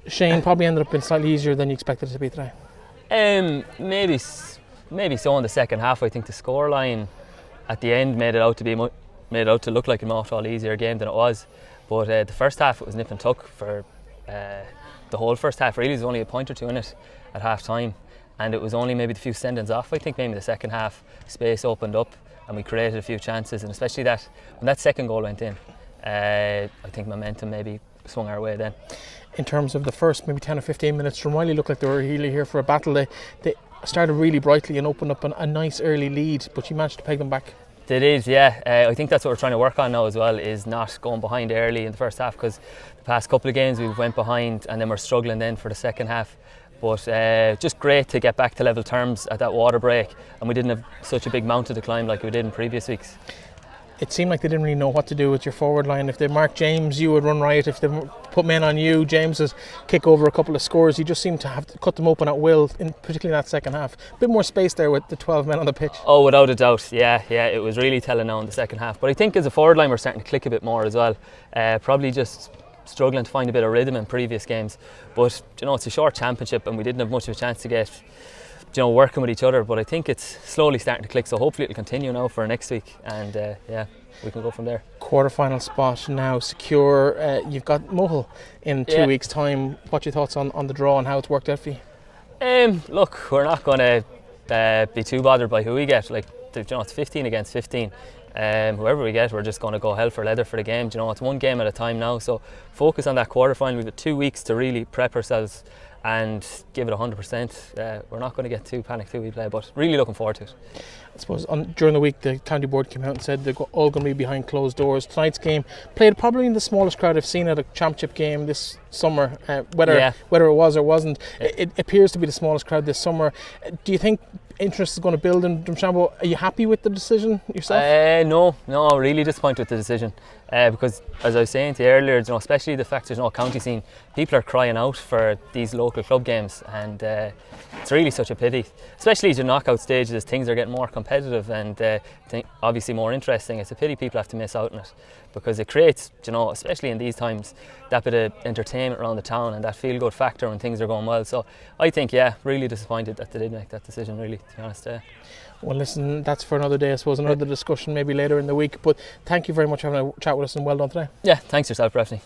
Shane, probably ended up being slightly easier than you expected it to be today. Maybe so in the second half. I think the scoreline at the end made it out to look like an awful easier game than it was. But the first half it was nip and tuck for the whole first half. Really, there was only a point or two in it at half time, and it was only maybe the few sendings off. I think maybe the second half space opened up and we created a few chances, and especially that when that second goal went in, I think momentum maybe swung our way then. In terms of the first maybe 10 or 15 minutes, Drumreilly looked like they were really here for a battle. They started really brightly and opened up a nice early lead, but you managed to peg them back. They did, yeah. I think that's what we're trying to work on now as well, is not going behind early in the first half, because the past couple of games we went behind and then we're struggling then for the second half. But just great to get back to level terms at that water break, and we didn't have such a big mountain to climb like we did in previous weeks. It seemed like they didn't really know what to do with your forward line. If they marked James, you would run riot. If they put men on you, James would kick over a couple of scores. You just seemed to have to cut them open at will, particularly in that second half. A bit more space there with the 12 men on the pitch. Oh, without a doubt, yeah. It was really telling now in the second half. But I think as a forward line we're starting to click a bit more as well. Probably just struggling to find a bit of rhythm in previous games. But it's a short championship and we didn't have much of a chance to get working with each other, but I think it's slowly starting to click, so hopefully it'll continue now for next week, and we can go from there. Quarter-final spot now secure. You've got Mohill in 2 weeks' time. What's your thoughts on the draw and how it's worked out for you? Look, we're not going to be too bothered by who we get. It's 15 against 15. Whoever we get, we're just going to go hell for leather for the game. It's one game at a time now, so focus on that quarter-final. We've got 2 weeks to really prep ourselves and give it 100%. We're not going to get too panicked who we play, but really looking forward to it. I suppose during the week the county board came out and said they're all going to be behind closed doors. Tonight's game played probably in the smallest crowd I've seen at a championship game this summer, whether it was or wasn't. It appears to be the smallest crowd this summer. Do you think interest is going to build in Drumshanbo? Are you happy with the decision yourself? No, really disappointed with the decision, because as I was saying to you earlier, especially the fact there's no county scene, people are crying out for these local club games, and it's really such a pity, especially as your knockout stages, things are getting more competitive and obviously more interesting. It's a pity people have to miss out on it, because it creates, especially in these times, that bit of entertainment around the town and that feel-good factor when things are going well. So I think, really disappointed that they did make that decision, really, to be honest. Well, listen, that's for another day, I suppose, another discussion maybe later in the week. But thank you very much for having a chat with us, and well done today. Yeah, thanks yourself, Breffney.